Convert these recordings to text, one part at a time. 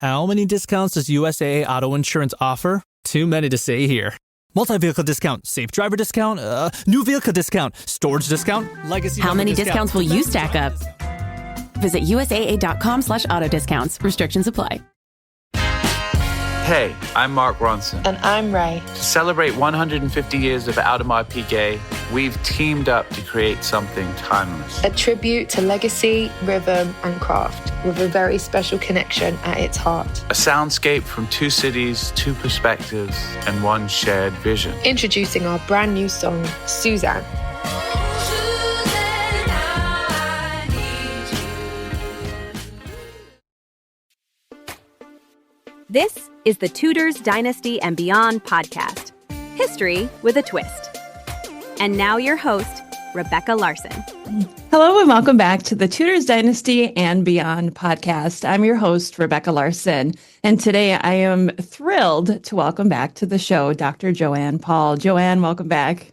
How many discounts does USAA Auto Insurance offer? Too many to say here. Multi-vehicle discount, safe driver discount, new vehicle discount, storage discount, legacy. How many discounts will you stack up? Visit USAA.com/auto discounts. Restrictions apply. Hey, I'm Mark Ronson. And I'm Ray. To celebrate 150 years of Audemars Piguet, we've teamed up to create something timeless. A tribute to legacy, rhythm, and craft, with a very special connection at its heart. A soundscape from two cities, two perspectives, and one shared vision. Introducing our brand new song, Suzanne. This is the Tudors, Dynasty, and Beyond podcast. History with a twist. And now your host, Rebecca Larson. Hello and welcome back to the Tudors, Dynasty, and Beyond podcast. I'm your host, Rebecca Larson. And today I am thrilled to welcome back to the show Dr. Joanne Paul. Joanne, welcome back.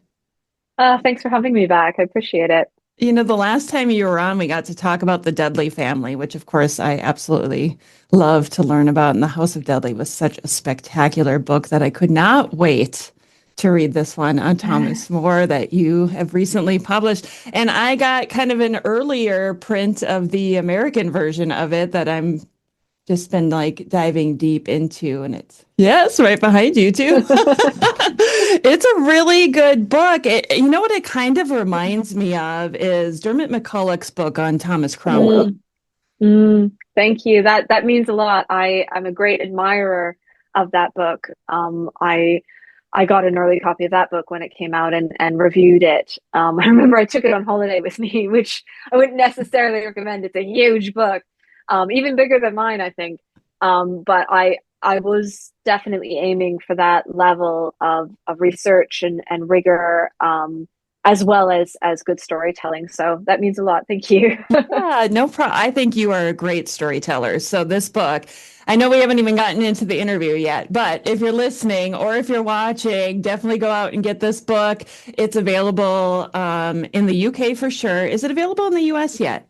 Thanks for having me back. I appreciate it. You know, the last time you were on, we got to talk about the Dudley family, which, of course, I absolutely love to learn about. And The House of Dudley was such a spectacular book that I could not wait to read this one on Thomas More that you have recently published. And I got kind of an earlier print of the American version of it that I'm just been like diving deep into. And it's, yes, right behind you too. It's a really good book. You know what it kind of reminds me of is Dermot McCulloch's book on Thomas Cromwell. Thank you. That means a lot. I'm a great admirer of that book. I got an early copy of that book when it came out and reviewed it. I remember I took it on holiday with me, which I wouldn't necessarily recommend. It's a huge book, even bigger than mine, I think. But I was definitely aiming for that level of research and rigor, as well as good storytelling. So that means a lot. Thank you. Yeah, no problem. I think you are a great storyteller. So this book, I know we haven't even gotten into the interview yet, but if you're listening or if you're watching, definitely go out and get this book. It's available in the UK for sure. Is it available in the US yet?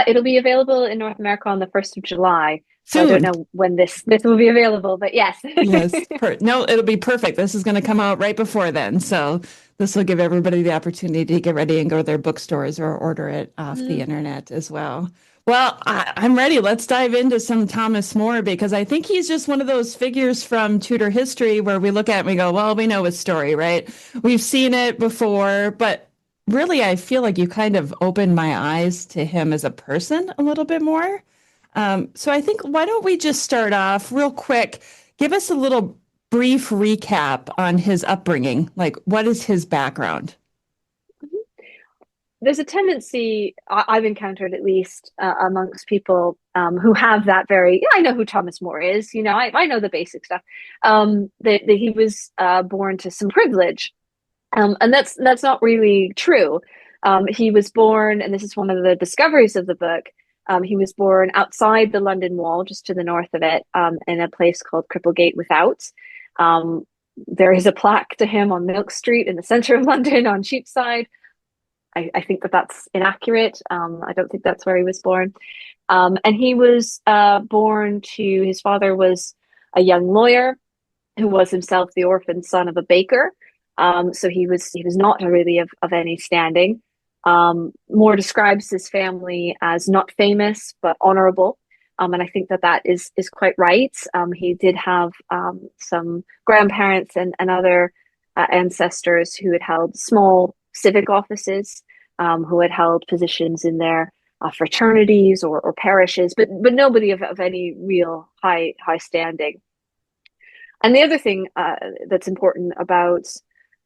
It'll be available in North America on the 1st of July. So Soon. I don't know when this will be available, but yes. Yes. No, it'll be perfect. This is going to come out right before then. So this will give everybody the opportunity to get ready and go to their bookstores or order it off the internet as well. Well, I'm ready. Let's dive into some Thomas More, because I think he's just one of those figures from Tudor history where we look at it and we go, well, we know his story, right? We've seen it before, but really, I feel like you kind of opened my eyes to him as a person a little bit more. So I think, why don't we just start off real quick, give us a little brief recap on his upbringing. Like, what is his background? There's a tendency I've encountered, at least amongst people who have that I know who Thomas More is. You know, I know the basic stuff. That he was born to some privilege, and that's not really true. He was born, and this is one of the discoveries of the book. He was born outside the London Wall, just to the north of it, in a place called Cripplegate Without. There is a plaque to him on Milk Street in the centre of London on Cheapside. I think that's inaccurate. I don't think that's where he was born. And he was born to, his father was a young lawyer who was himself the orphan son of a baker. So he was not really of any standing. Moore describes his family as not famous, but honorable. And I think that is quite right. He did have some grandparents and other ancestors who had held small civic offices, who had held positions in their fraternities or parishes, but nobody of any real high standing. And the other thing that's important about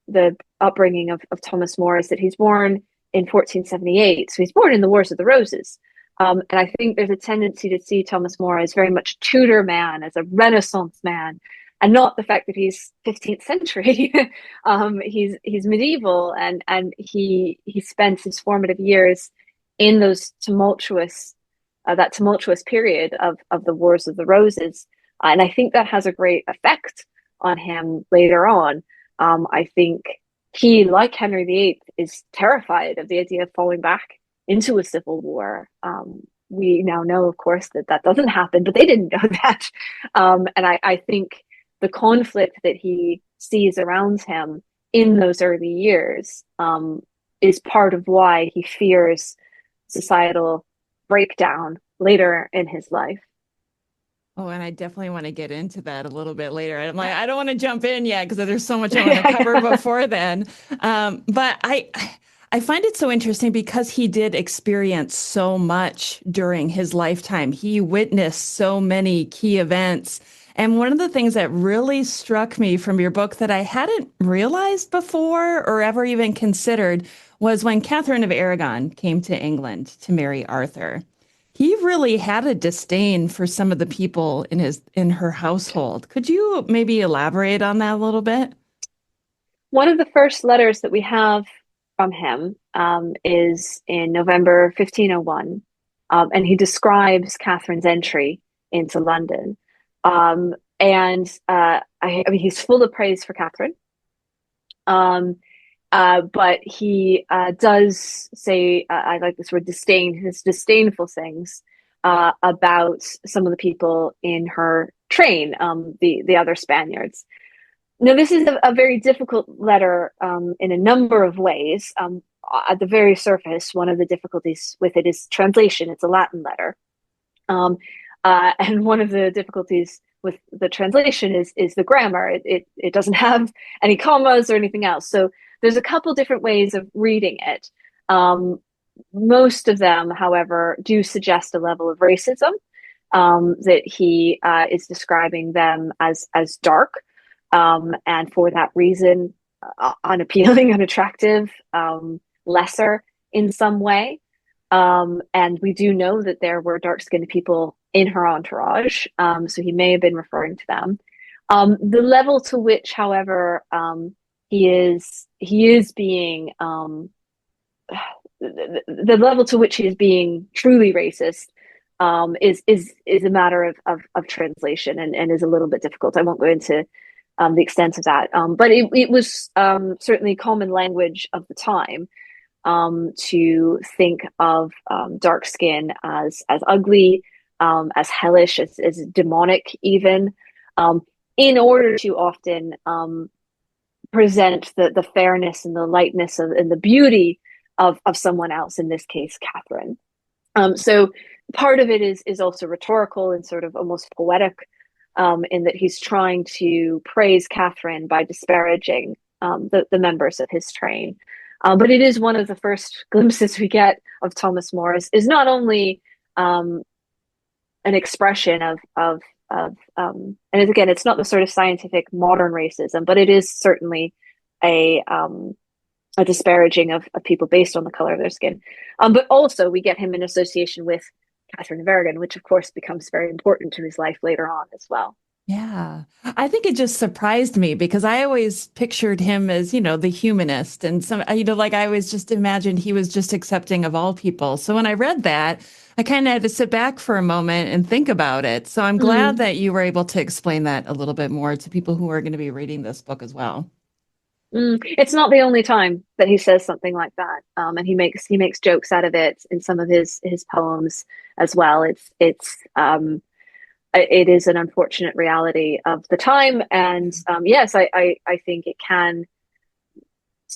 the upbringing of Thomas More is that he's born in 1478, so he's born in the Wars of the Roses. And I think there's a tendency to see Thomas More as very much Tudor man, as a Renaissance man, and not the fact that he's 15th century. He's medieval, and he spent his formative years in those tumultuous period of the Wars of the Roses, and I think that has a great effect on him later on. I think he, like Henry VIII, is terrified of the idea of falling back into a civil war. we now know, of course, that that doesn't happen, but they didn't know that. And I think the conflict that he sees around him in those early years is part of why he fears societal breakdown later in his life. Oh, and I definitely want to get into that a little bit later. I'm like, I don't want to jump in yet because there's so much I want to cover before then. But I find it so interesting because he did experience so much during his lifetime. He witnessed so many key events. And one of the things that really struck me from your book that I hadn't realized before or ever even considered was when Katherine of Aragon came to England to marry Arthur. He really had a disdain for some of the people in her household. Could you maybe elaborate on that a little bit? One of the first letters that we have from him is in November 1501, and he describes Catherine's entry into London. I mean, he's full of praise for Catherine. But he does say, I like this word disdain, his disdainful things about some of the people in her train, the other Spaniards. Now, this is a very difficult letter in a number of ways. At the very surface, one of the difficulties with it is translation. It's a Latin letter. And one of the difficulties with the translation is the grammar. It doesn't have any commas or anything else. So there's a couple different ways of reading it. Most of them, however, do suggest a level of racism, that he is describing them as dark, and for that reason, unappealing, unattractive, lesser in some way. And we do know that there were dark-skinned people in her entourage, so he may have been referring to them. The level to which, however, he is being the level to which he is being truly racist is a matter of translation and is a little bit difficult. I won't go into the extent of that, but it was certainly common language of the time to think of dark skin as ugly, as hellish, as demonic, even, in order to often present the fairness and the lightness and the beauty of someone else, in this case, Catherine. So part of it is also rhetorical and sort of almost poetic, in that he's trying to praise Catherine by disparaging the members of his train. But it is one of the first glimpses we get of Thomas More is not only an expression of and again, it's not the sort of scientific modern racism, but it is certainly a disparaging of people based on the color of their skin. But also we get him in association with Katherine of Aragon, which of course becomes very important to his life later on as well. Yeah, I think it just surprised me because I always pictured him as, the humanist and some, like I always just imagined he was just accepting of all people. So when I read that, I kind of had to sit back for a moment and think about it. So I'm glad that you were able to explain that a little bit more to people who are going to be reading this book as well. It's not the only time that he says something like that, and he makes jokes out of it in some of his poems as well. It is an unfortunate reality of the time, and yes, I think it can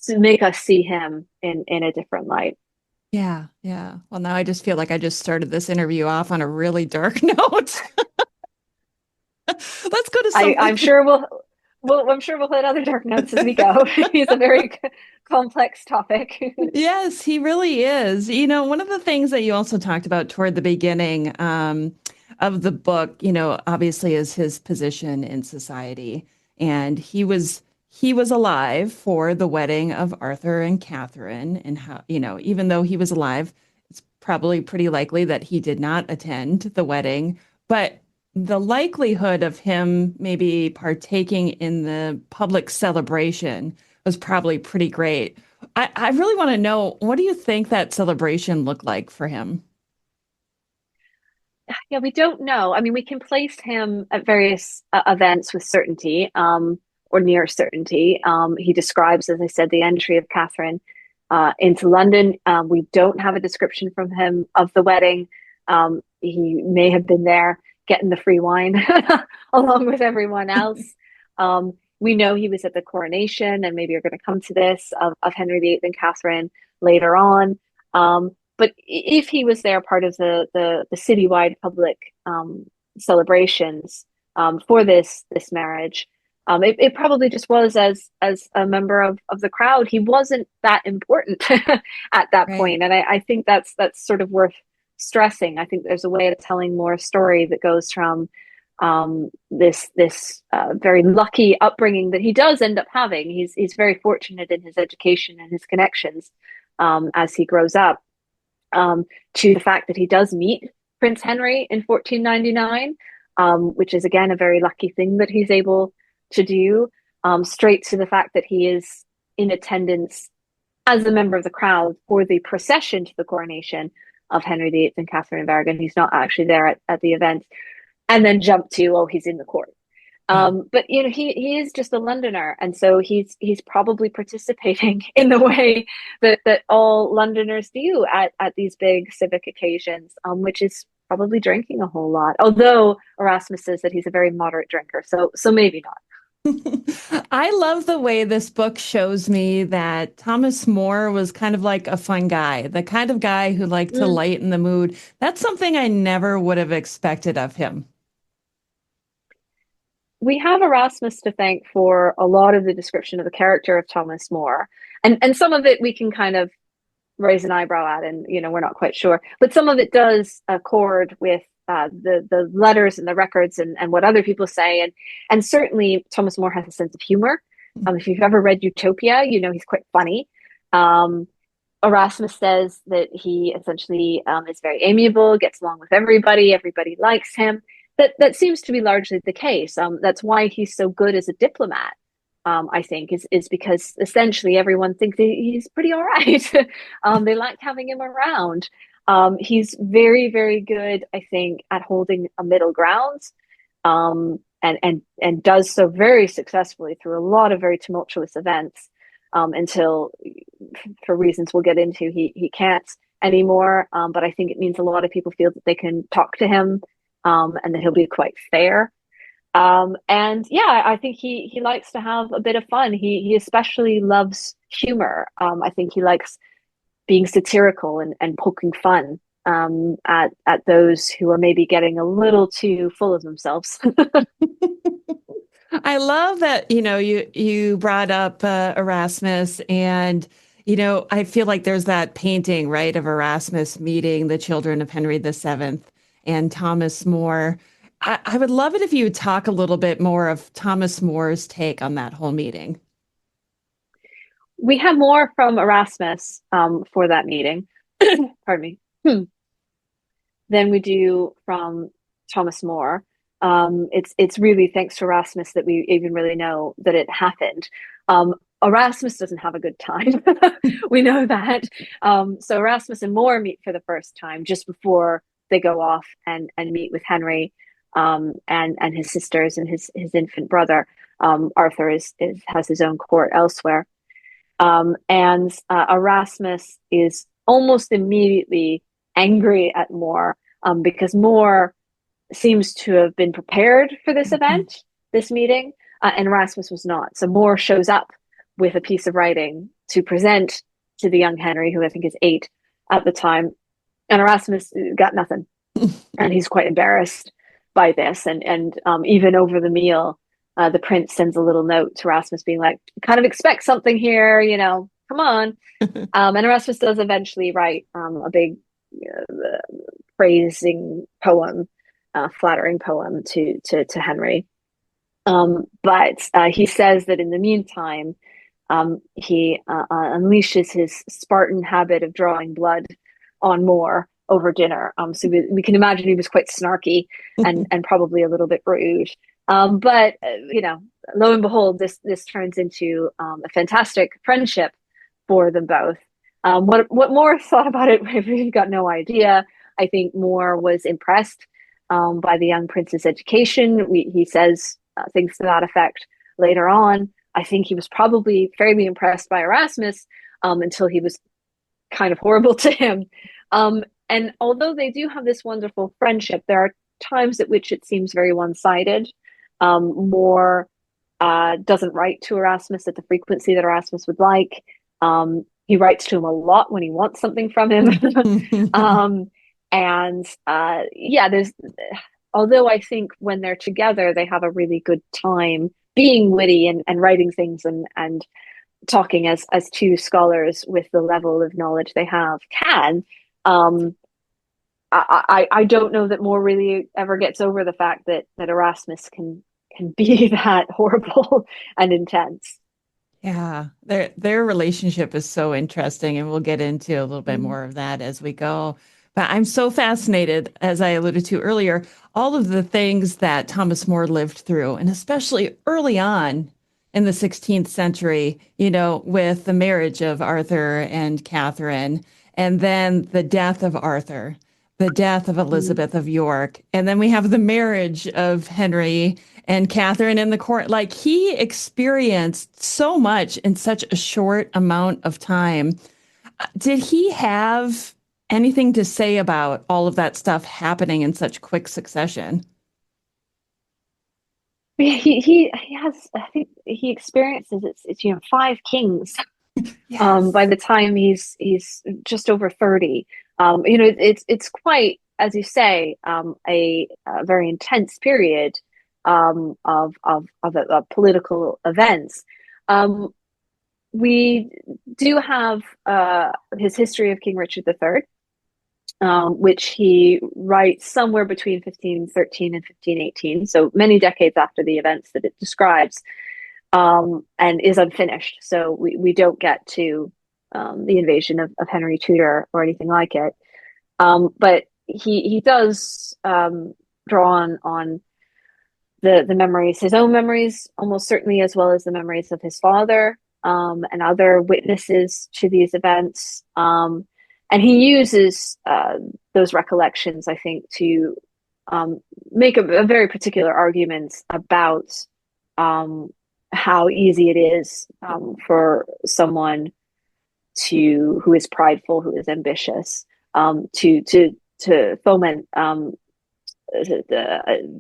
make us see him in a different light. Yeah. Well, now I just feel like I just started this interview off on a really dark note. Let's go to something. I'm sure we'll hit other dark notes as we go. He's a very complex topic. Yes, he really is. One of the things that you also talked about toward the beginning of the book, obviously is his position in society. And he was alive for the wedding of Arthur and Catherine. And how, even though he was alive, it's probably pretty likely that he did not attend the wedding. But the likelihood of him maybe partaking in the public celebration was probably pretty great. I really want to know, what do you think that celebration looked like for him? Yeah, we don't know. I mean, we can place him at various events with certainty, or near certainty. He describes, as I said, the entry of Catherine into London. We don't have a description from him of the wedding. He may have been there getting the free wine along with everyone else. We know he was at the coronation, and maybe you're going to come to this, of Henry VIII and Catherine later on. But if he was there, part of the citywide public celebrations for this marriage, it probably just was as a member of the crowd. He wasn't that important at that point. And I think that's sort of worth stressing. I think there's a way of telling more story that goes from this very lucky upbringing that he does end up having. He's very fortunate in his education and his connections as he grows up, to the fact that he does meet Prince Henry in 1499, which is again a very lucky thing that he's able to do, straight to the fact that he is in attendance as a member of the crowd for the procession to the coronation of Henry VIII and Katherine of Aragon. He's not actually there at the event. And then jump to, oh, he's in the court. But he is just a Londoner, and so he's probably participating in the way that all Londoners do at these big civic occasions, which is probably drinking a whole lot. Although Erasmus says that he's a very moderate drinker, so maybe not. I love the way this book shows me that Thomas More was kind of like a fun guy, the kind of guy who liked to lighten the mood. That's something I never would have expected of him. We have Erasmus to thank for a lot of the description of the character of Thomas More, and some of it we can kind of raise an eyebrow at, and we're not quite sure, but some of it does accord with the letters and the records and what other people say, and certainly Thomas More has a sense of humor. If you've ever read Utopia, he's quite funny. Erasmus says that he essentially is very amiable, gets along with everybody likes him. That seems to be largely the case. That's why he's so good as a diplomat, I think, is because essentially everyone thinks he's pretty all right. They like having him around. He's very, very good, I think, at holding a middle ground, and does so very successfully through a lot of very tumultuous events, until, for reasons we'll get into, he can't anymore. But I think it means a lot of people feel that they can talk to him, and that he'll be quite fair. And yeah, I think he likes to have a bit of fun. He especially loves humor. I think he likes being satirical and poking fun at those who are maybe getting a little too full of themselves. I love that, you brought up Erasmus, and, I feel like there's that painting, right, of Erasmus meeting the children of Henry VII and Thomas More. I would love it if you would talk a little bit more of Thomas More's take on that whole meeting. We have more from Erasmus for that meeting, pardon me, than we do from Thomas More. It's really thanks to Erasmus that we even really know that it happened. Erasmus doesn't have a good time. We know that. So Erasmus and More meet for the first time just before they go off and meet with Henry and his sisters and his infant brother. Arthur has his own court elsewhere. And Erasmus is almost immediately angry at More, because More seems to have been prepared for this event, this meeting, and Erasmus was not. So More shows up with a piece of writing to present to the young Henry, who I think is 8 at the time, and Erasmus got nothing. And he's quite embarrassed by this. And even over the meal, the prince sends a little note to Erasmus being like, kind of expect something here, come on. And Erasmus does eventually write a big praising poem, flattering poem to Henry. But he says that in the meantime, he unleashes his Spartan habit of drawing blood on More over dinner. So we can imagine he was quite snarky and probably a little bit rude. But lo and behold, this turns into a fantastic friendship for them both. What More thought about it, we've got no idea. I think More was impressed by the young prince's education. He says things to that effect later on. I think he was probably fairly impressed by Erasmus until he was kind of horrible to him. And although they do have this wonderful friendship, there are times at which it seems very one-sided. More doesn't write to Erasmus at the frequency that Erasmus would like. He writes to him a lot when he wants something from him. There's, although I think when they're together, they have a really good time being witty and writing things and talking as two scholars with the level of knowledge they have can. I don't know that More really ever gets over the fact that Erasmus can be that horrible and intense. Yeah, their relationship is so interesting, and we'll get into a little bit more of that as we go. But I'm so fascinated, as I alluded to earlier, all of the things that Thomas More lived through, and especially early on in the 16th century, with the marriage of Arthur and Catherine, and then the death of Arthur, the death of Elizabeth of York, and then we have the marriage of Henry and Catherine in the court. Like, he experienced so much in such a short amount of time. Did he have anything to say about all of that stuff happening in such quick succession? He has, I think he experiences it's 5 kings. Yes. By the time he's just over 30. It's quite, as you say, a very intense period of political events. We do have his history of King Richard III, which he writes somewhere between 1513 and 1518, so many decades after the events that it describes, and is unfinished. So we don't get to the invasion of Henry Tudor or anything like it. But he does draw on the memories, his own memories, almost certainly, as well as the memories of his father and other witnesses to these events. And he uses those recollections, I think, to make a very particular argument about how easy it is for someone who is prideful, who is ambitious, to foment the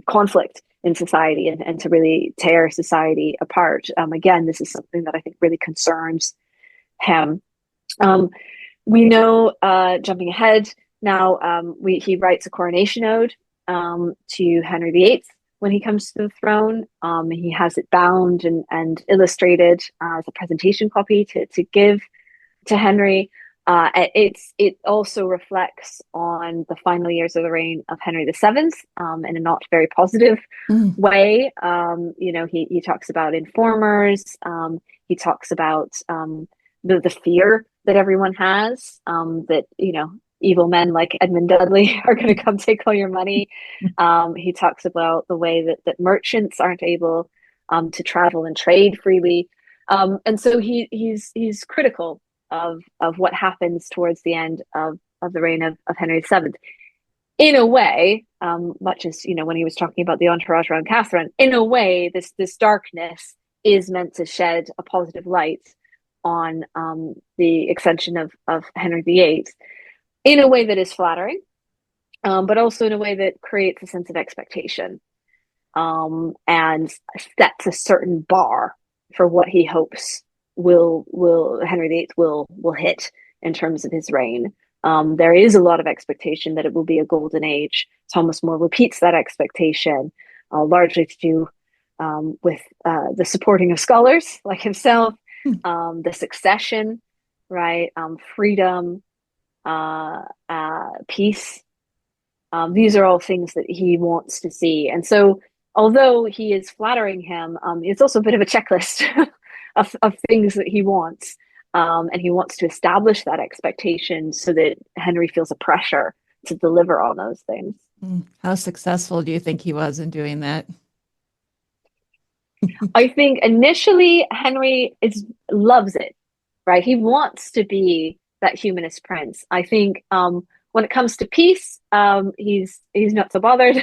conflict in society and to really tear society apart. Again, this is something that I think really concerns him. We know, jumping ahead now, he writes a coronation ode to Henry VIII when he comes to the throne. He has it bound and illustrated as a presentation copy to give to Henry. It also reflects on the final years of the reign of Henry VII in a not very positive way. He talks about informers. He talks about the fear that everyone has, that evil men like Edmund Dudley are going to come take all your money. He talks about the way that merchants aren't able to travel and trade freely, and so he's critical of what happens towards the end of the reign of Henry VII. In a way, much as when he was talking about the entourage around Catherine, in a way, this darkness is meant to shed a positive light on the extension of Henry VIII, in a way that is flattering, but also in a way that creates a sense of expectation and sets a certain bar for what he hopes will Henry VIII will hit in terms of his reign. There is a lot of expectation that it will be a golden age. Thomas More repeats that expectation, largely to do with the supporting of scholars like himself, the succession, right? Freedom, peace. These are all things that he wants to see. And so, although he is flattering him, it's also a bit of a checklist of things that he wants. And he wants to establish that expectation so that Henry feels a pressure to deliver on those things. How successful do you think he was in doing that? I think initially Henry loves it, right? He wants to be that humanist prince. I think when it comes to peace, he's not so bothered.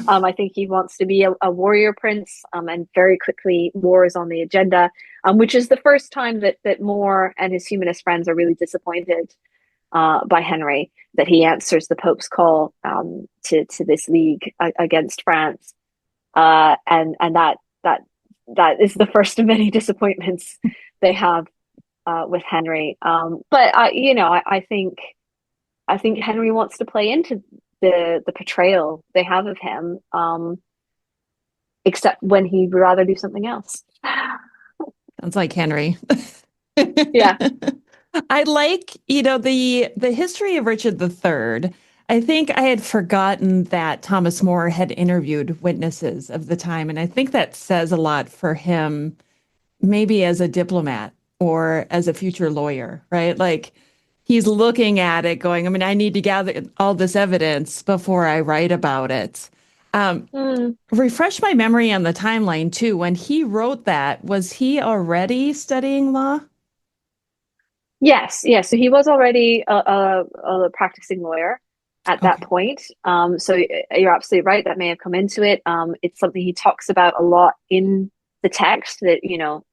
I think he wants to be a warrior prince, and very quickly war is on the agenda, which is the first time that More and his humanist friends are really disappointed by Henry, that he answers the Pope's call to this league against France, and that is the first of many disappointments they have with Henry. But I think Henry wants to play into the portrayal they have of him, except when he'd rather do something else. Sounds like Henry. Yeah. I like, the history of Richard III. I think I had forgotten that Thomas More had interviewed witnesses of the time. And I think that says a lot for him, maybe as a diplomat or as a future lawyer, right? Like he's looking at it going, I need to gather all this evidence before I write about it. Refresh my memory on the timeline too. When he wrote that, was he already studying law? Yes. So he was already a practicing lawyer at that point. So you're absolutely right. That may have come into it. It's something he talks about a lot in the text, that,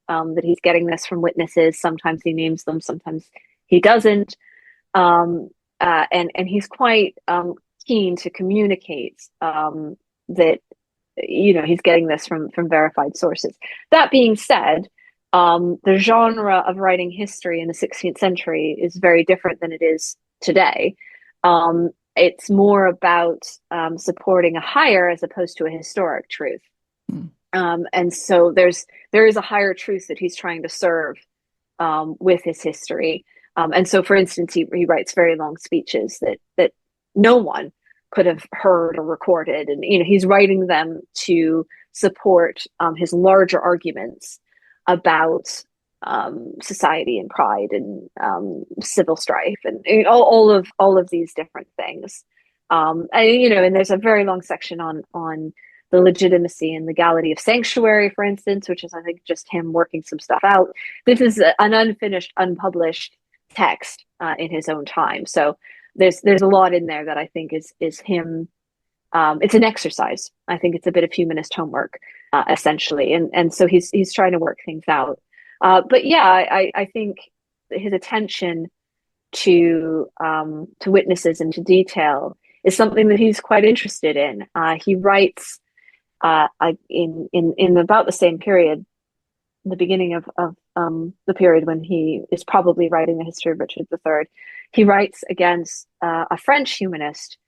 that he's getting this from witnesses. Sometimes he names them, sometimes he doesn't. And he's quite keen to communicate that, he's getting this from verified sources. That being said, the genre of writing history in the 16th century is very different than it is today. It's more about supporting a higher as opposed to a historic truth. And so there is a higher truth that he's trying to serve with his history. And so, for instance, he writes very long speeches that no one could have heard or recorded. And, he's writing them to support his larger arguments about society and pride and civil strife and all of these different things. And there's a very long section on the legitimacy and legality of sanctuary, for instance, which is, I think, just him working some stuff out. This is an unfinished, unpublished text in his own time. So there's a lot in there that I think is him. It's an exercise. I think it's a bit of humanist homework, essentially. And so he's trying to work things out. But yeah, I think his attention to witnesses and to detail is something that he's quite interested in. He writes in about the same period, the beginning of the period when he is probably writing the history of Richard III. He writes against a French humanist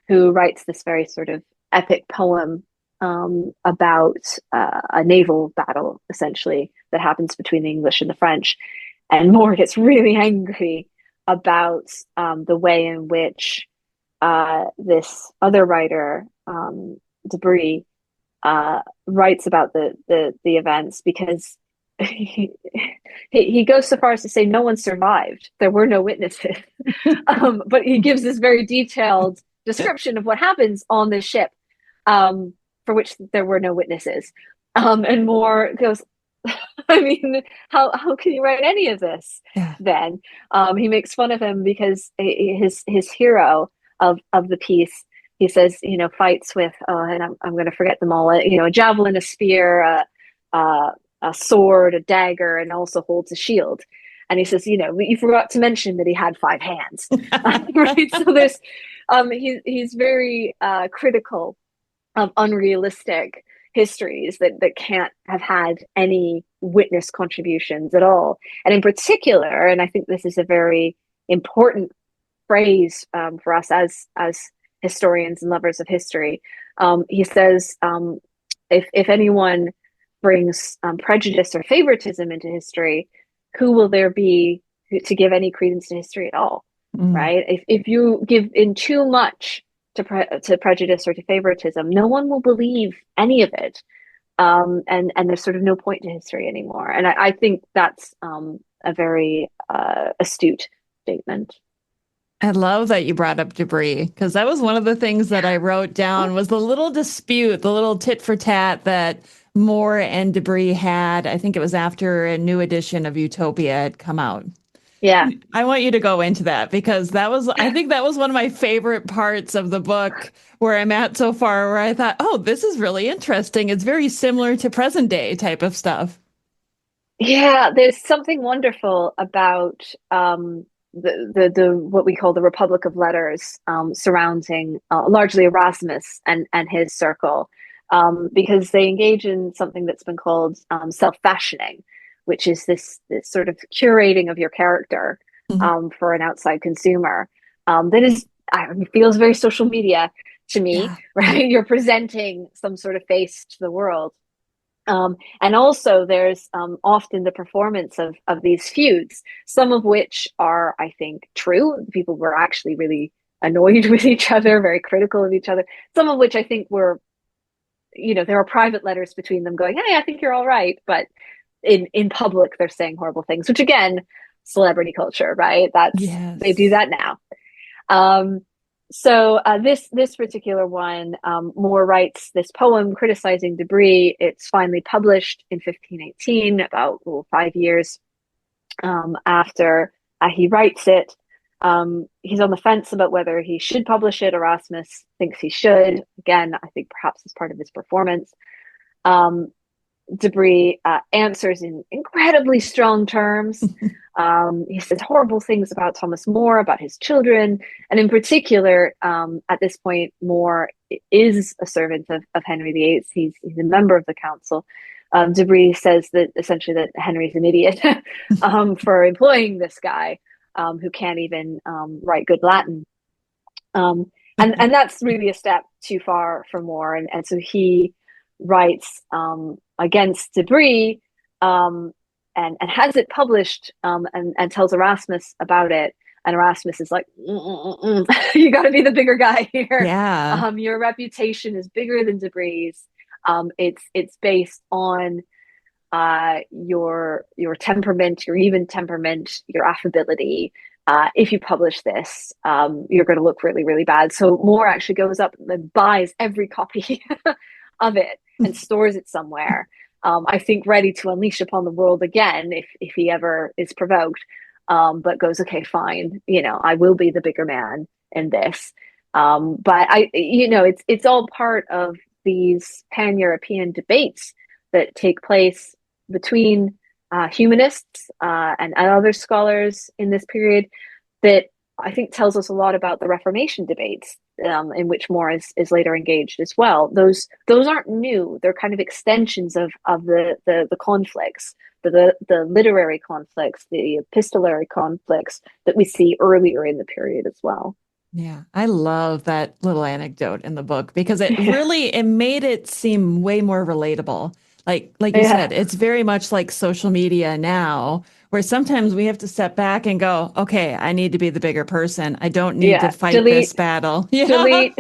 who writes this very sort of epic poem about a naval battle, essentially, that happens between the English and the French. And More gets really angry about the way in which this other writer, Debris, writes about the events, because he goes so far as to say no one survived. There were no witnesses. But he gives this very detailed description of what happens on this ship, for which there were no witnesses. And More goes, how can you write any of this then? He makes fun of him because his hero of the piece, he says, fights with, and I'm going to forget them all, a javelin, a spear, a sword, a dagger, and also holds a shield. And he says, you forgot to mention that he had 5 hands. Right? So there's, he's very critical of unrealistic histories that can't have had any witness contributions at all. And in particular, and I think this is a very important phrase for us as historians and lovers of history, he says, if anyone brings prejudice or favoritism into history, who will there be to give any credence to history at all? Right? If you give in too much to prejudice or to favoritism, no one will believe any of it, and there's sort of no point to history anymore. And I think that's a very astute statement. I love that you brought up Debris, because that was one of the things that I wrote down was the little dispute, the little tit for tat that More and Debris had. I think it was after a new edition of Utopia had come out. Yeah. I want you to go into that, because I think that was one of my favorite parts of the book where I'm at so far, where I thought, oh, this is really interesting. It's very similar to present day type of stuff. Yeah, there's something wonderful about the what we call the Republic of Letters, surrounding largely Erasmus and his circle, because they engage in something that's been called self-fashioning, which is this sort of curating of your character for an outside consumer, that is, feels very social media to me, Yeah. right? You're presenting some sort of face to the world. And also there's often the performance of these feuds, some of which are, I think, true. People were actually really annoyed with each other, very critical of each other. Some of which I think were, there are private letters between them going, hey, I think you're all right. But in public, they're saying horrible things, which again, celebrity culture, right? They do that now. So this particular one, Moore writes this poem criticizing Debris. It's finally published in 1518, about 5 years after he writes it. He's on the fence about whether he should publish it. Erasmus thinks he should. Again, I think perhaps as part of his performance. Debris answers in incredibly strong terms. He says horrible things about Thomas More, about his children, and in particular, at this point, More is a servant of Henry VIII. He's a member of the council. Debris says that essentially that Henry's an idiot for employing this guy who can't even write good Latin. And that's really a step too far for More, and so he writes against Debris, and has it published, and tells Erasmus about it. And Erasmus is like, you got to be the bigger guy here. Yeah. Your reputation is bigger than Debris's. It's based on your temperament, your even temperament, your affability. If you publish this, you're going to look really, really bad. So Moore actually goes up and buys every copy of it and stores it somewhere. I think ready to unleash upon the world again if he ever is provoked, but goes, okay, fine, I will be the bigger man in this. But it's all part of these pan-European debates that take place between humanists and other scholars in this period that I think tells us a lot about the Reformation debates, in which More is later engaged as well. Those aren't new. They're kind of extensions of the conflicts, the literary conflicts, the epistolary conflicts that we see earlier in the period as well. Yeah, I love that little anecdote in the book because it made it seem way more relatable. Like you said, it's very much like social media now, where sometimes we have to step back and go, okay, I need to be the bigger person. I don't need to fight this battle. Yeah. Delete.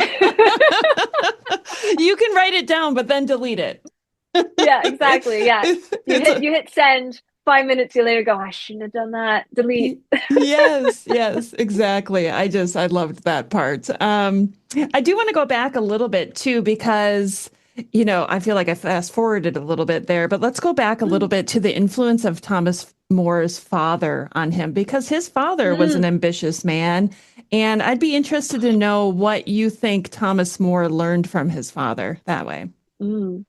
You can write it down, but then delete it. Yeah, exactly. Yeah. You hit send. 5 minutes later, go, I shouldn't have done that. Delete. Yes, exactly. I loved that part. I do want to go back a little bit too, because, I feel like I fast forwarded a little bit there, but let's go back a little bit to the influence of Thomas More's father on him, because his father was an ambitious man. And I'd be interested to know what you think Thomas More learned from his father that way. There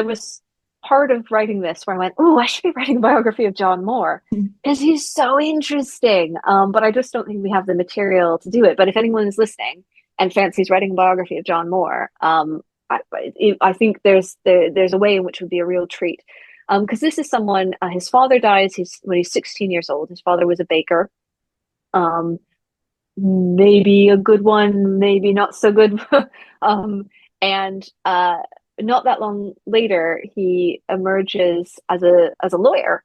was part of writing this where I went, I should be writing a biography of John Moore because he's so interesting. But I just don't think we have the material to do it. But if anyone is listening and fancies writing a biography of John Moore, I think there's a way in which would be a real treat. Because this is someone, his father dies when he's 16 years old. His father was a baker. Maybe a good one, maybe not so good. And not that long later, he emerges as a lawyer.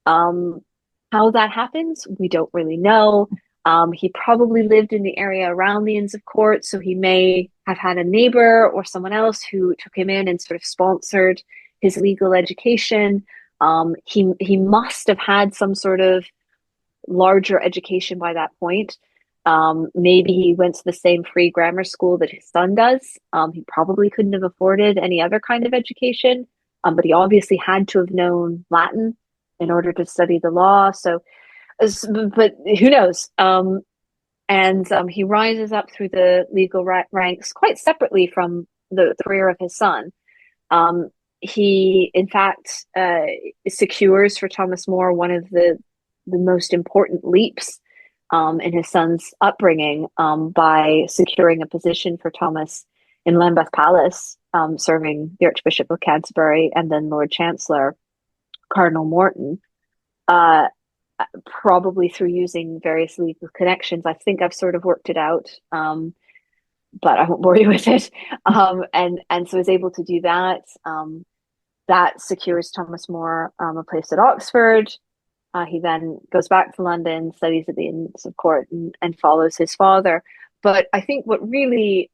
How that happens, we don't really know. He probably lived in the area around the Inns of Court, so he may have had a neighbor or someone else who took him in and sort of sponsored his legal education. He must have had some sort of larger education by that point. Maybe he went to the same free grammar school that his son does. He probably couldn't have afforded any other kind of education, but he obviously had to have known Latin in order to study the law. So, but who knows? And he rises up through the legal ranks quite separately from the career of his son. He, in fact, secures for Thomas More one of the the most important leaps in his son's upbringing by securing a position for Thomas in Lambeth Palace, serving the Archbishop of Canterbury and then Lord Chancellor Cardinal Morton, probably through using various legal connections. I think I've sort of worked it out, but I won't bore you with it. And so is able to do that. That secures Thomas More a place at Oxford. He then goes back to London, studies at the Inns of Court, and follows his father. But I think what really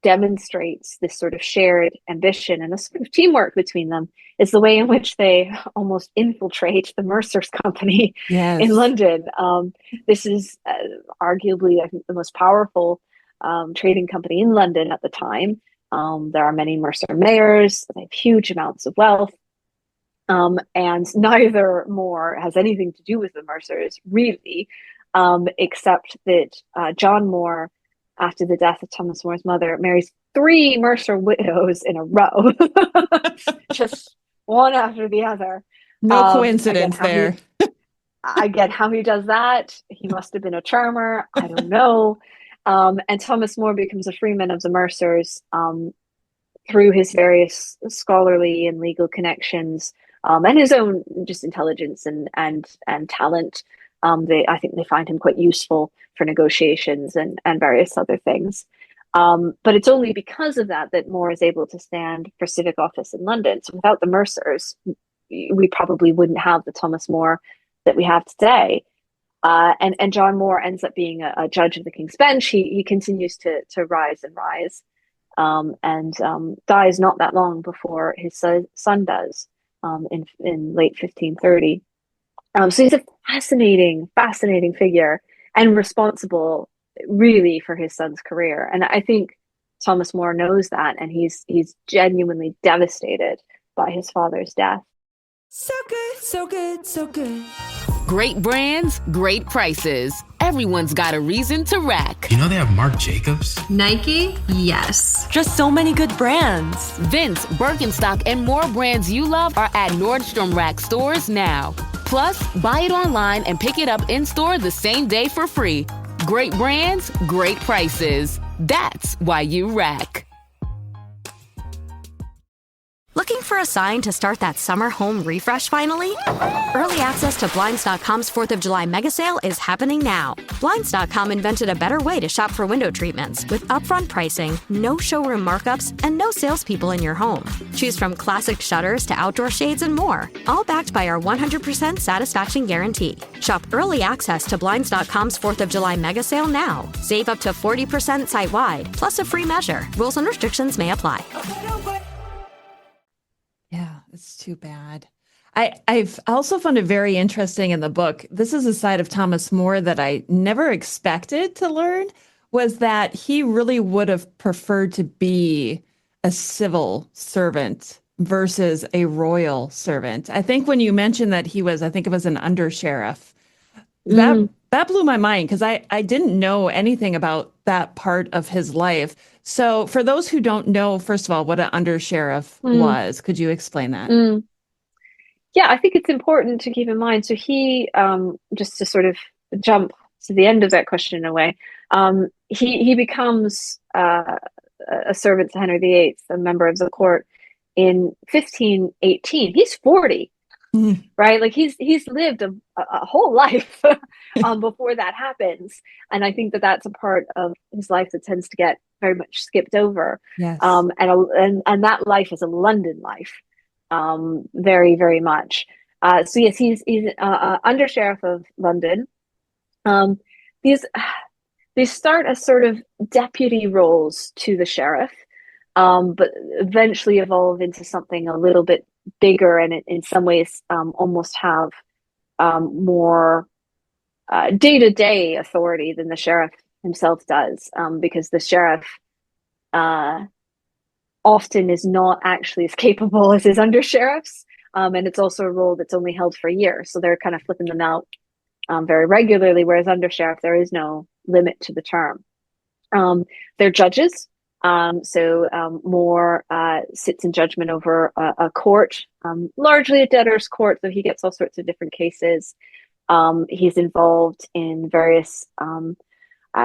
demonstrates this sort of shared ambition and a sort of teamwork between them is the way in which they almost infiltrate the Mercer's Company in London. This is arguably, I think, the most powerful trading company in London at the time. There are many Mercer mayors. They have huge amounts of wealth. And neither More has anything to do with the Mercers, really, except that John More, after the death of Thomas More's mother, marries 3 Mercer widows in a row, just one after the other. No coincidence there. Again, how he does that, he must have been a charmer. I don't know. And Thomas More becomes a freeman of the Mercers through his various scholarly and legal connections, and his own just intelligence and talent. I think they find him quite useful for negotiations and various other things. But it's only because of that More is able to stand for civic office in London. So without the Mercers, we probably wouldn't have the Thomas More that we have today. And John More ends up being a judge of the King's Bench. He continues to rise and rise, and dies not that long before his son does, in late 1530. So he's a fascinating figure and responsible really for his son's career. And I think Thomas More knows that, and he's genuinely devastated by his father's death. So good, so good, so good. Great brands, great prices. Everyone's got a reason to rack. You know they have Marc Jacobs? Nike? Yes. Just so many good brands. Vince, Birkenstock, and more brands you love are at Nordstrom Rack stores now. Plus, buy it online and pick it up in-store the same day for free. Great brands, great prices. That's why you rack. Looking for a sign to start that summer home refresh finally? Early access to Blinds.com's 4th of July mega sale is happening now. Blinds.com invented a better way to shop for window treatments with upfront pricing, no showroom markups, and no salespeople in your home. Choose from classic shutters to outdoor shades and more, all backed by our 100% satisfaction guarantee. Shop early access to Blinds.com's 4th of July mega sale now. Save up to 40% site-wide, plus a free measure. Rules and restrictions may apply. Yeah, it's too bad. I've also found it very interesting in the book. This is a side of Thomas More that I never expected to learn, was that he really would have preferred to be a civil servant versus a royal servant. I think when you mentioned that he was, I think it was an undersheriff, that blew my mind because I didn't know anything about that part of his life. So for those who don't know, first of all, what an undersheriff was, could you explain that? Yeah, I think it's important to keep in mind. So he, just to sort of jump to the end of that question in a way, he becomes a servant to Henry VIII, a member of the court, in 1518. He's 40. Right, like he's lived a whole life before that happens, and I think that's a part of his life that tends to get very much skipped over. Yes, and that life is a London life, very very much. So yes, he's under sheriff of London. These start as sort of deputy roles to the sheriff, but eventually evolve into something a little bit bigger, and in some ways almost have more day-to-day authority than the sheriff himself does, because the sheriff often is not actually as capable as his undersheriffs, and it's also a role that's only held for a year, so they're kind of flipping them out very regularly, whereas undersheriff, there is no limit to the term. They're judges. More sits in judgment over a court, largely a debtor's court, so he gets all sorts of different cases. He's involved in various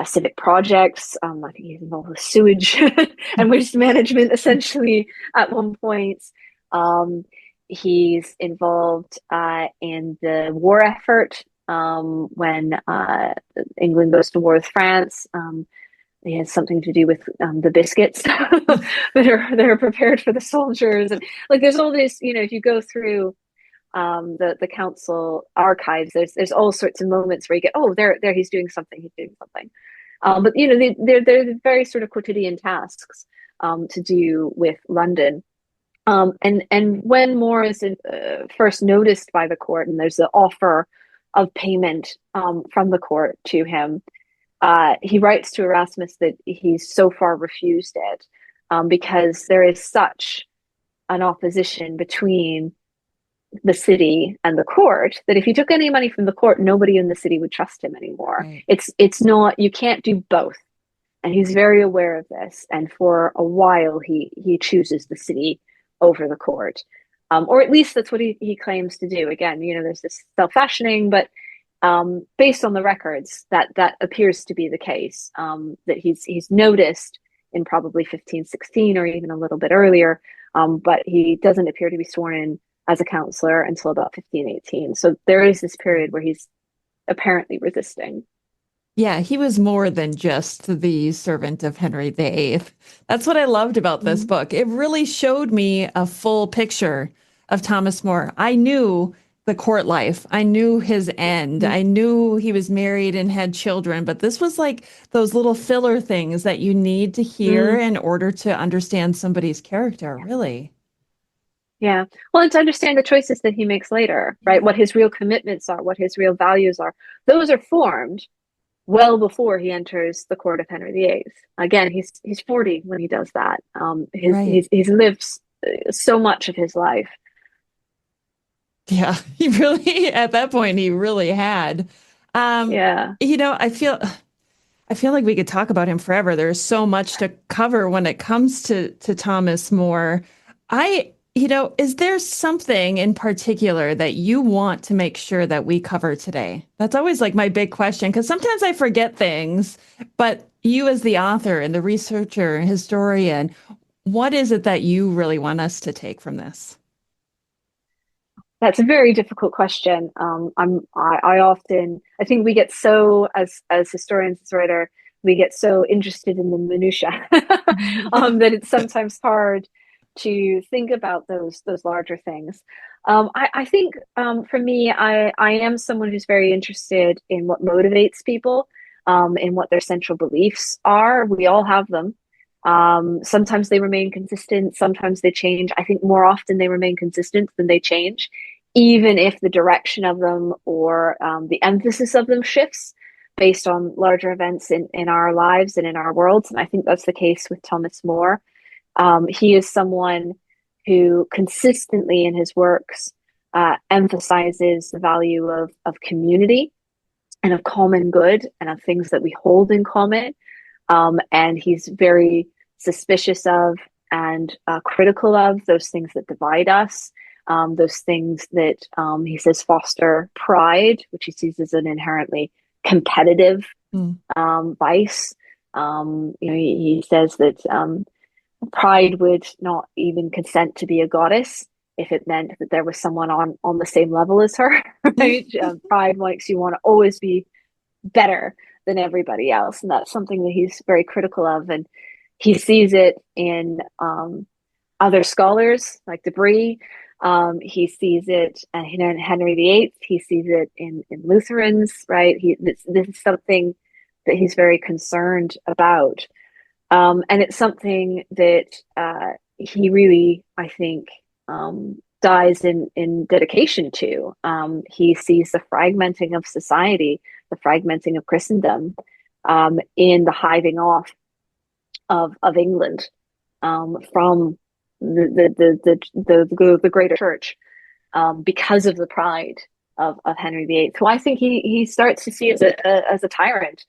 civic projects. I think he's involved with sewage and waste management, essentially, at one point. He's involved in the war effort when England goes to war with France. It has something to do with the biscuits that are prepared for the soldiers, and like there's all this. If you go through the council archives, there's all sorts of moments where you get, oh, there he's doing something, but they're very sort of quotidian tasks to do with London. And when More is first noticed by the court, and there's the offer of payment from the court to him, he writes to Erasmus that he's so far refused it because there is such an opposition between the city and the court that if he took any money from the court, nobody in the city would trust him anymore. Right. It's not, you can't do both. And he's very aware of this. And for a while, he chooses the city over the court. Or at least that's what he claims to do. Again, there's this self-fashioning, but based on the records, that appears to be the case, that he's noticed in probably 1516 or even a little bit earlier, but he doesn't appear to be sworn in as a counselor until about 1518. So there is this period where he's apparently resisting. Yeah, he was more than just the servant of Henry VIII. That's what I loved about this book. It really showed me a full picture of Thomas More. I knew the court life. I knew his end. I knew he was married and had children, but this was like those little filler things that you need to hear in order to understand somebody's character, really. Yeah. Well, and to understand the choices that he makes later, right? What his real commitments are, what his real values are. Those are formed well before he enters the court of Henry VIII. Again, he's 40 when he does that. He's lived so much of his life. Yeah, he really, at that point, he really had. I feel like we could talk about him forever. There's so much to cover when it comes to Thomas More. Is there something in particular that you want to make sure that we cover today? That's always like my big question, because sometimes I forget things, but you as the author and the researcher and historian, what is it that you really want us to take from this? That's a very difficult question. I think we get so, as historians, as writer, we get so interested in the minutia that it's sometimes hard to think about those larger things. I think for me, I am someone who's very interested in what motivates people, in what their central beliefs are. We all have them. Sometimes they remain consistent, sometimes they change. I think more often they remain consistent than they change, even if the direction of them or the emphasis of them shifts based on larger events in our lives and in our worlds. And I think that's the case with Thomas More. He is someone who consistently in his works emphasizes the value of community and of common good and of things that we hold in common. And he's very suspicious of and critical of those things that divide us, those things that he says foster pride, which he sees as an inherently competitive vice. He says that pride would not even consent to be a goddess if it meant that there was someone on the same level as her, right? Pride makes you want to always be better than everybody else. And that's something that he's very critical of. And he sees it in other scholars like Debris. He sees it in Henry VIII. He sees it in Lutherans, right? This is something that he's very concerned about. And it's something that he really, I think, dies in dedication to. He sees the fragmenting of society, the fragmenting of Christendom, in the hiving off of England from the greater church because of the pride of Henry VIII, who I think he starts to see as a tyrant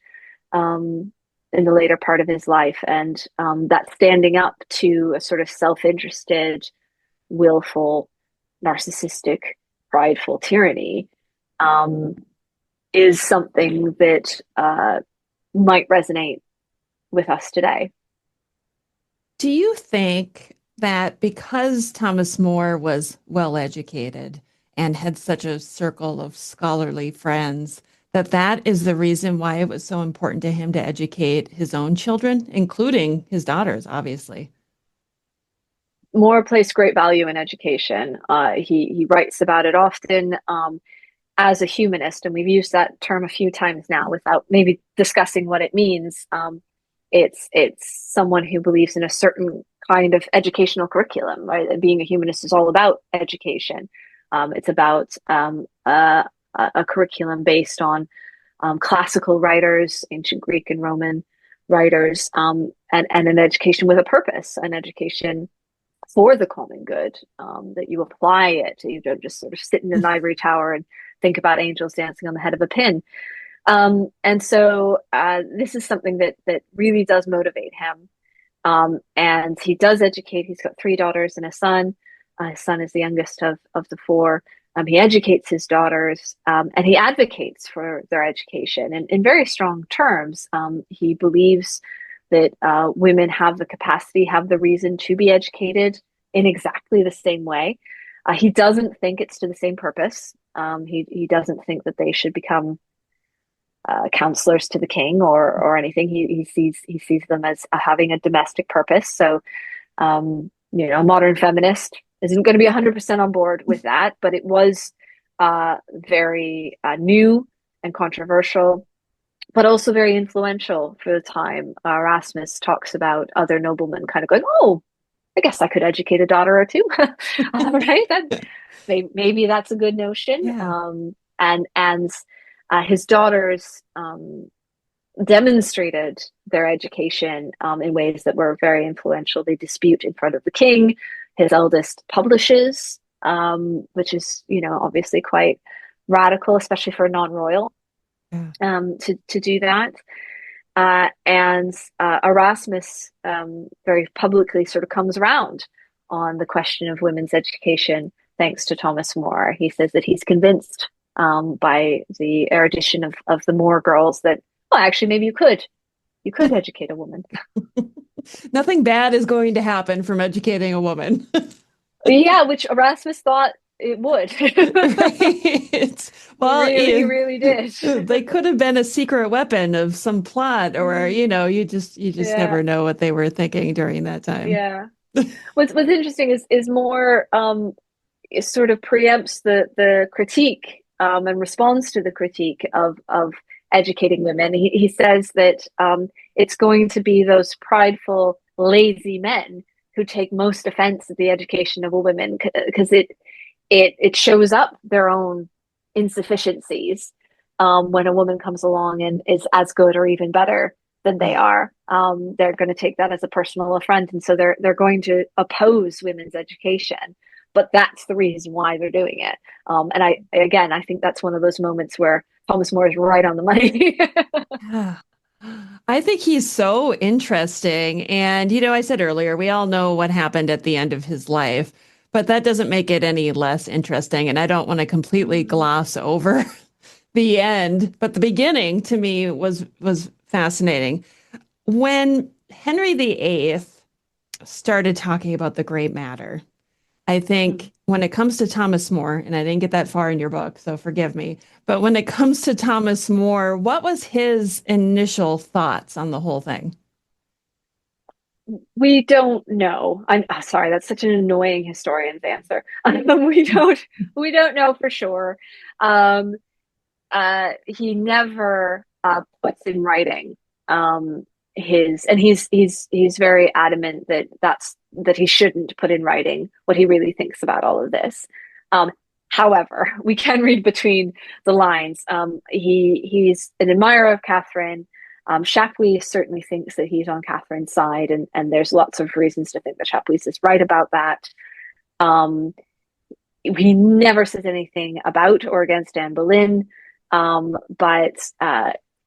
in the later part of his life, and that standing up to a sort of self-interested, willful, narcissistic, prideful tyranny is something that might resonate with us today. Do you think that because Thomas More was well educated and had such a circle of scholarly friends, that that is the reason why it was so important to him to educate his own children, including his daughters, obviously? More placed great value in education. He writes about it often as a humanist, and we've used that term a few times now without maybe discussing what it means. It's someone who believes in a certain kind of educational curriculum, right? And being a humanist is all about education. It's about a curriculum based on classical writers, ancient Greek and Roman writers, and an education with a purpose, an education for the common good, that you apply it. You don't just sort of sit in an ivory tower and think about angels dancing on the head of a pin. And so this is something that really does motivate him. And he does educate. He's got 3 daughters and a son. His son is the youngest of the 4. He educates his daughters, and he advocates for their education in very strong terms. He believes that women have the capacity, have the reason to be educated in exactly the same way. He doesn't think it's to the same purpose. He doesn't think that they should become counselors to the king or anything. He sees them as having a domestic purpose. So, a modern feminist isn't going to be 100% on board with that, but it was very new and controversial, but also very influential for the time. Erasmus talks about other noblemen kind of going, "Oh, I guess I could educate a daughter or two." Right? Maybe that's a good notion. Yeah. And his daughters demonstrated their education in ways that were very influential. They dispute in front of the king. His eldest publishes, which is, obviously quite radical, especially for a non-royal, to do that. And Erasmus very publicly sort of comes around on the question of women's education, thanks to Thomas More. He says that he's convinced by the erudition of the More girls that, well, actually, maybe you could educate a woman. Nothing bad is going to happen from educating a woman. Yeah, which Erasmus thought it would. Right. Well, he really did. They could have been a secret weapon of some plot, or you just never know what they were thinking during that time. Yeah. What's interesting is More sort of preempts the critique and responds to the critique of educating women. He says that it's going to be those prideful, lazy men who take most offense at the education of a woman, because it shows up their own insufficiencies when a woman comes along and is as good or even better than they are. They're going to take that as a personal affront, and so they're going to oppose women's education. But that's the reason why they're doing it. And I think that's one of those moments where Thomas More is right on the money. I think he's so interesting. And, I said earlier, we all know what happened at the end of his life, but that doesn't make it any less interesting. And I don't want to completely gloss over the end, but the beginning to me was fascinating. When Henry VIII started talking about the great matter, I think when it comes to Thomas More, and I didn't get that far in your book, so forgive me, but when it comes to Thomas More, what was his initial thoughts on the whole thing? We don't know. I'm sorry, that's such an annoying historian's answer. We don't know for sure. He never puts in writing he's very adamant that he shouldn't put in writing what he really thinks about all of this. However, we can read between the lines. He's an admirer of Catherine. Chapuis certainly thinks that he's on Catherine's side, and there's lots of reasons to think that Chapuis is right about that. He never says anything about or against Anne Boleyn, but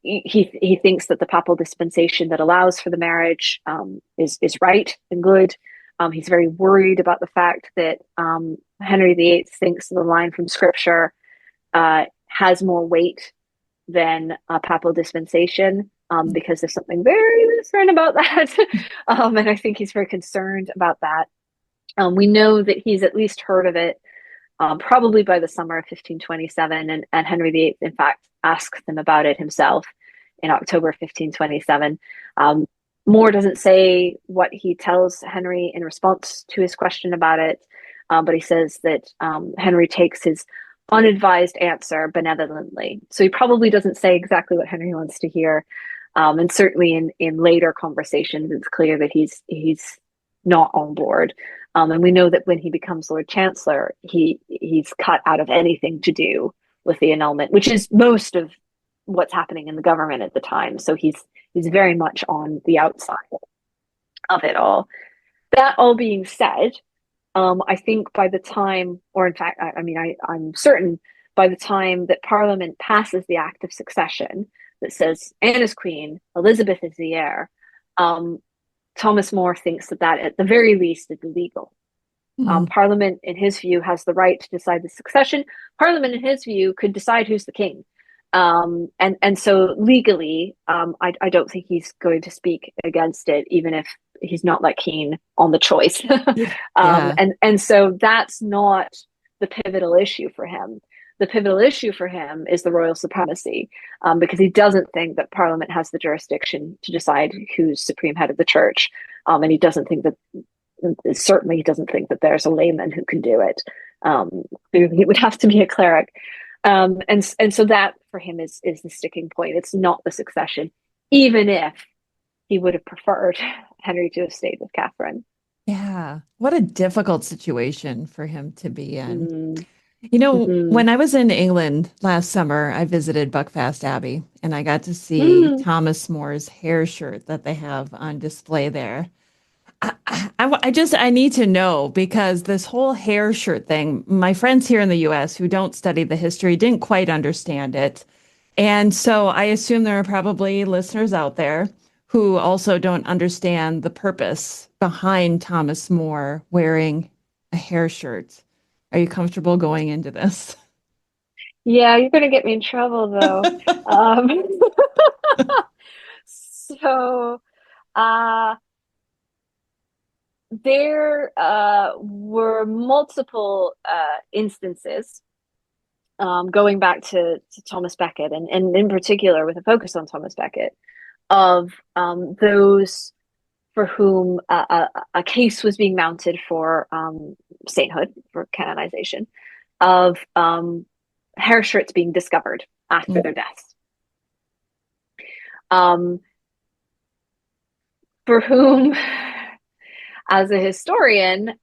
he thinks that the papal dispensation that allows for the marriage is right and good. He's very worried about the fact that Henry VIII thinks the line from Scripture has more weight than a papal dispensation, because there's something very Lutheran about that. And I think he's very concerned about that. We know that he's at least heard of it, probably by the summer of 1527, and Henry VIII, in fact, asked him about it himself in October 1527. More doesn't say what he tells Henry in response to his question about it, but he says that Henry takes his unadvised answer benevolently. So he probably doesn't say exactly what Henry wants to hear. And certainly in later conversations, it's clear that he's not on board. And we know that when he becomes Lord Chancellor, he's cut out of anything to do with the annulment, which is most of what's happening in the government at the time. So he's very much on the outside of it all. That all being said, I think by the time, or in fact, I'm certain by the time that Parliament passes the Act of Succession that says Anne is Queen, Elizabeth is the heir, Thomas More thinks that at the very least is illegal. Parliament, in his view, has the right to decide the succession. Parliament, in his view, could decide who's the king. And so legally, I don't think he's going to speak against it, even if he's not that keen on the choice. And so that's not the pivotal issue for him. The pivotal issue for him is the royal supremacy, because he doesn't think that Parliament has the jurisdiction to decide who's supreme head of the church. And he doesn't think that, certainly he doesn't think that there's a layman who can do it. He would have to be a cleric. And so that for him is the sticking point. It's not the succession, even if he would have preferred Henry to have stayed with Catherine. Yeah. What a difficult situation for him to be in. You know, when I was in England last summer, I visited Buckfast Abbey and I got to see Thomas More's hair shirt that they have on display there. I need to know, because this whole hair shirt thing, my friends here in the US who don't study the history didn't quite understand it. And so I assume there are probably listeners out there who also don't understand the purpose behind Thomas More wearing a hair shirt. Are you comfortable going into this? Yeah, you're going to get me in trouble, though. There were multiple instances, going back to Thomas Becket, and in particular with a focus on Thomas Becket, of those for whom a case was being mounted for sainthood, for canonization, of hair shirts being discovered after their deaths. For whom, as a historian,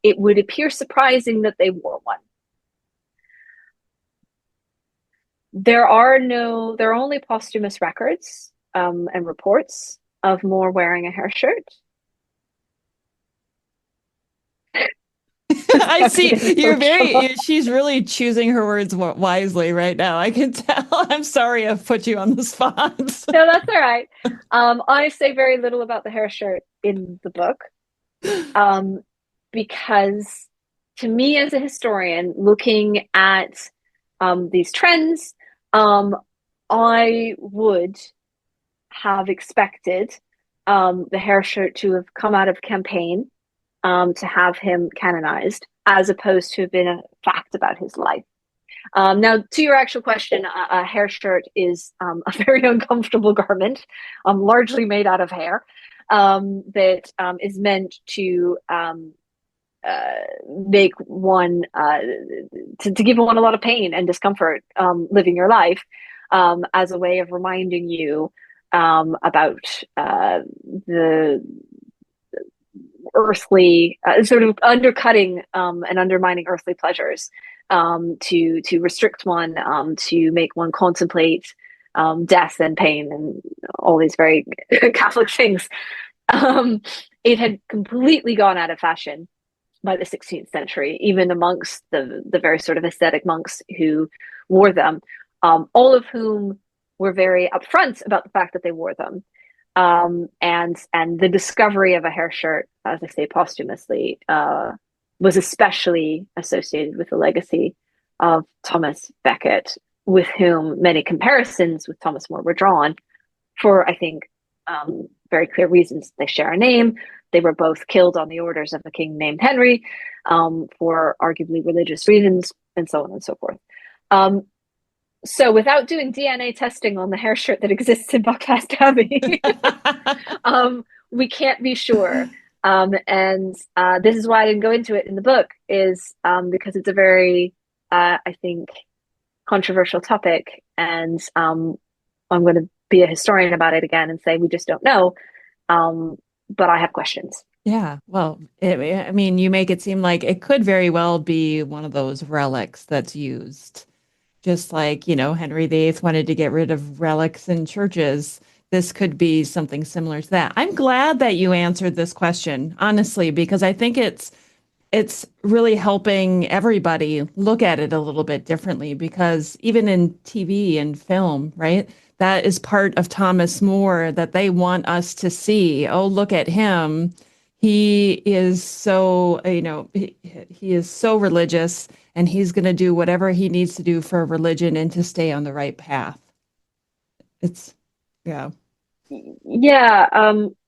it would appear surprising that they wore one. There are only posthumous records and reports of More wearing a hair shirt. I see. She's really choosing her words wisely right now. I can tell. I'm sorry I've put you on the spot. No, that's all right. I say very little about the hair shirt in the book, because to me as a historian, looking at these trends, I would have expected the hair shirt to have come out of campaign to have him canonized, as opposed to have been a fact about his life. Now, to your actual question, a hair shirt is a very uncomfortable garment, largely made out of hair, that is meant to make one, to give one a lot of pain and discomfort living your life, as a way of reminding you about the earthly, sort of undercutting and undermining earthly pleasures, to restrict one, to make one contemplate death and pain and all these very Catholic things. It had completely gone out of fashion by the 16th century, even amongst the very sort of ascetic monks who wore them, all of whom were very upfront about the fact that they wore them. And the discovery of a hair shirt, as I say, posthumously, was especially associated with the legacy of Thomas Becket, with whom many comparisons with Thomas More were drawn for, I think, very clear reasons. They share a name. They were both killed on the orders of a king named Henry for arguably religious reasons, and so on and so forth. So without doing DNA testing on the hair shirt that exists in Buckfast Abbey, we can't be sure. And this is why I didn't go into it in the book, is because it's a very, I think, controversial topic. And I'm going to be a historian about it again and say we just don't know. But I have questions. Yeah, well, I mean, you make it seem like it could very well be one of those relics that's used. Just like, Henry VIII wanted to get rid of relics in churches. This could be something similar to that. I'm glad that you answered this question, honestly, because I think it's really helping everybody look at it a little bit differently, because even in TV and film, right? That is part of Thomas More that they want us to see. Oh, look at him. He is so, he is so religious, and he's going to do whatever he needs to do for religion and to stay on the right path. Yeah.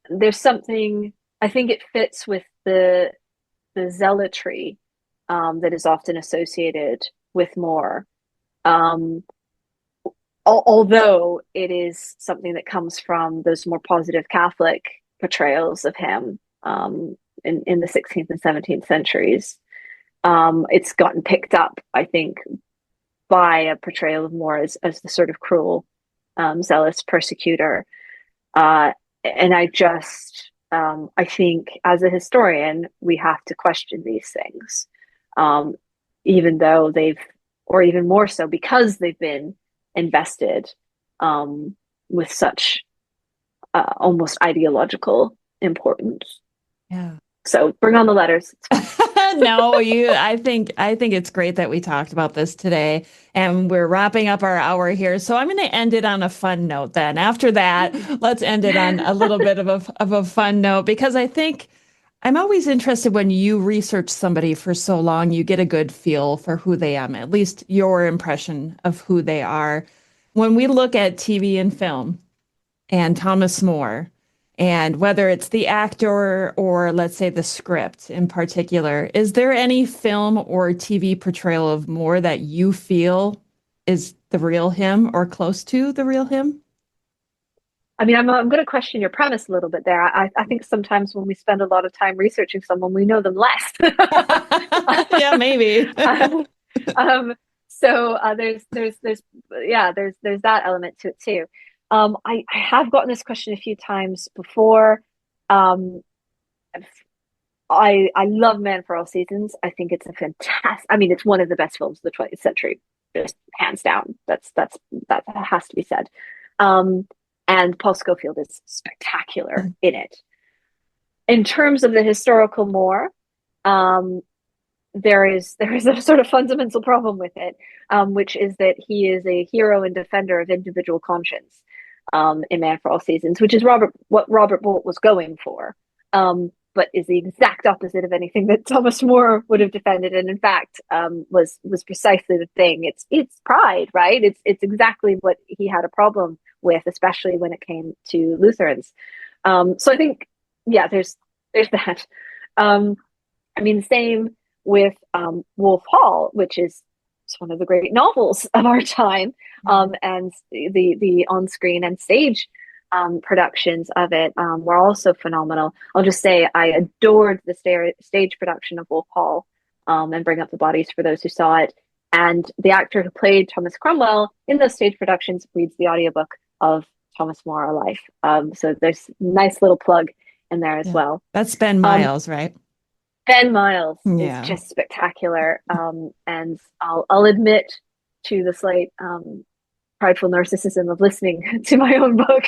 There's something, I think it fits with the zealotry that is often associated with More. Although it is something that comes from those more positive Catholic portrayals of him in the 16th and 17th centuries. It's gotten picked up, I think, by a portrayal of More as the sort of cruel, zealous persecutor. And I think as a historian, we have to question these things, even though or even more so because they've been invested with such almost ideological importance. Yeah. So bring on the letters. No, I think it's great that we talked about this today, and we're wrapping up our hour here. So I'm going to end it on a fun note then. After that, let's end it on a little bit of a fun note, because I think I'm always interested when you research somebody for so long, you get a good feel for who they are, at least your impression of who they are. When we look at TV and film and Thomas More, and whether it's the actor or, let's say, the script in particular, is there any film or TV portrayal of More that you feel is the real him or close to the real him? I mean, I'm going to question your premise a little bit there. I think sometimes when we spend a lot of time researching someone, we know them less. Yeah, maybe. So there's that element to it too. I have gotten this question a few times before. I love Man for All Seasons. I think it's a fantastic. I mean, it's one of the best films of the 20th century, just hands down. That has to be said. And Paul Scofield is spectacular in it. In terms of the historical More, there is a sort of fundamental problem with it, which is that he is a hero and defender of individual conscience in Man for All Seasons, which is what Robert Bolt was going for, but is the exact opposite of anything that Thomas More would have defended, and in fact was precisely the thing. It's pride, right? It's exactly what he had a problem with, especially when it came to Lutherans. So I think, yeah, there's that. I mean, same with Wolf Hall, which is one of the great novels of our time, and the on-screen and stage productions of it were also phenomenal. I'll just say I adored the stage production of Wolf Hall, and Bring Up the Bodies for those who saw it. And the actor who played Thomas Cromwell in those stage productions reads the audiobook of Thomas More, Our Life. So there's a nice little plug in there as well. That's Ben Miles, right? Ben Miles is just spectacular. And I'll admit to the slight prideful narcissism of listening to my own book,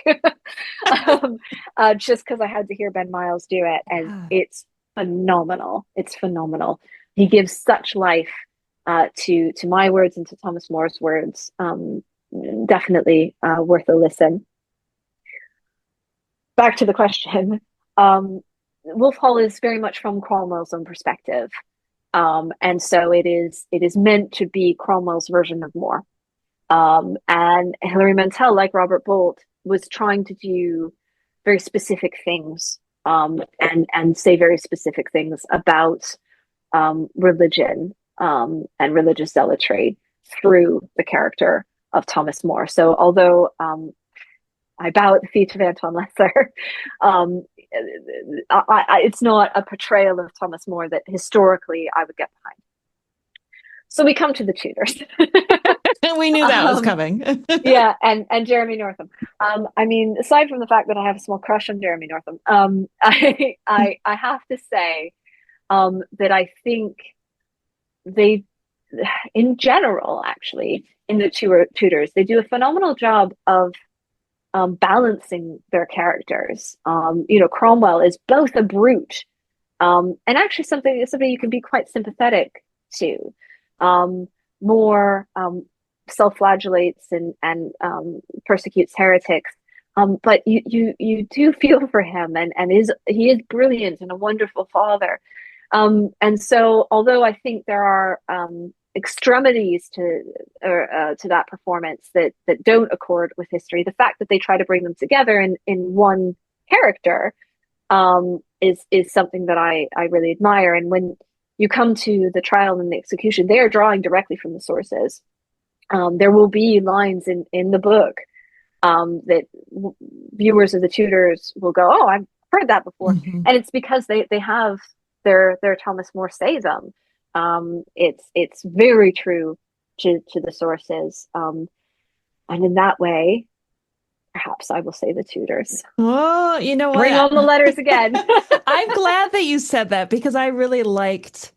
just because I had to hear Ben Miles do it. And it's phenomenal. It's phenomenal. He gives such life to my words and to Thomas More's words. Definitely worth a listen. Back to the question. Wolf Hall is very much from Cromwell's own perspective. And so it is meant to be Cromwell's version of More. And Hilary Mantel, like Robert Bolt, was trying to do very specific things, and say very specific things about religion, and religious zealotry through the character of Thomas More. So although I bow at the feet of Anton Lesser, it's not a portrayal of Thomas More that historically I would get behind. So we come to the Tudors. We knew that was coming. Yeah, and Jeremy Northam. I mean, aside from the fact that I have a small crush on Jeremy Northam, I have to say that I think they, in general, actually, in the Tudors, they do a phenomenal job of balancing their characters. Cromwell is both a brute, and actually somebody you can be quite sympathetic to. More self-flagellates and persecutes heretics, but you do feel for him, and he is brilliant and a wonderful father. And so, although I think there are extremities to that performance that don't accord with history, the fact that they try to bring them together in one character is something that I really admire. And when you come to the trial and the execution, they are drawing directly from the sources. There will be lines in the book that viewers of the Tudors will go, "Oh, I've heard that before," and it's because they have their Thomas More say them. It's very true to the sources, and in that way, perhaps I will say the Tudors. Oh, you know what? Bring on the letters again. I'm glad that you said that, because I really liked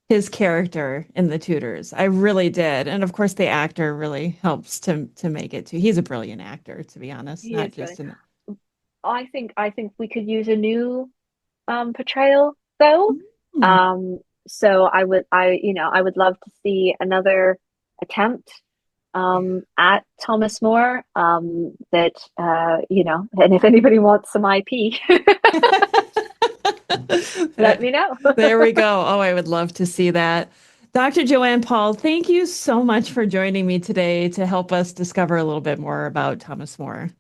his character in the Tudors. I really did. And of course, the actor really helps to make it too. He's a brilliant actor, to be honest. Not just I think we could use a new portrayal, though. So I would love to see another attempt at Thomas More, and if anybody wants some IP, let me know. There we go. Oh, I would love to see that. Dr. Joanne Paul, thank you so much for joining me today to help us discover a little bit more about Thomas More.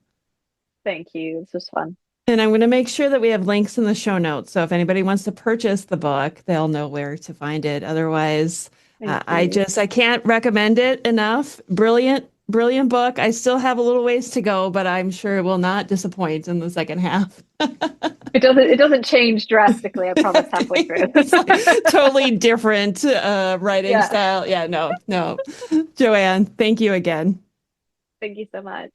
Thank you. This was fun. And I'm going to make sure that we have links in the show notes. So if anybody wants to purchase the book, they'll know where to find it. Otherwise, I can't recommend it enough. Brilliant book. I still have a little ways to go, but I'm sure it will not disappoint in the second half. It doesn't change drastically, I promise, halfway through. Totally different writing style. Yeah, no. Joanne, thank you again. Thank you so much.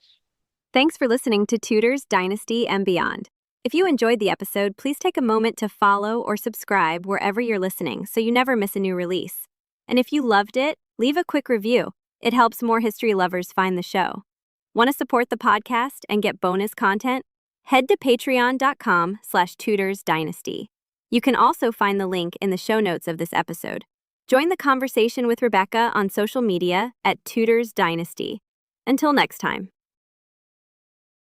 Thanks for listening to Tudors, Dynasty, and Beyond. If you enjoyed the episode, please take a moment to follow or subscribe wherever you're listening so you never miss a new release. And if you loved it, leave a quick review. It helps more history lovers find the show. Want to support the podcast and get bonus content? Head to patreon.com/tudorsdynasty. You can also find the link in the show notes of this episode. Join the conversation with Rebecca on social media at Tudors Dynasty. Until next time.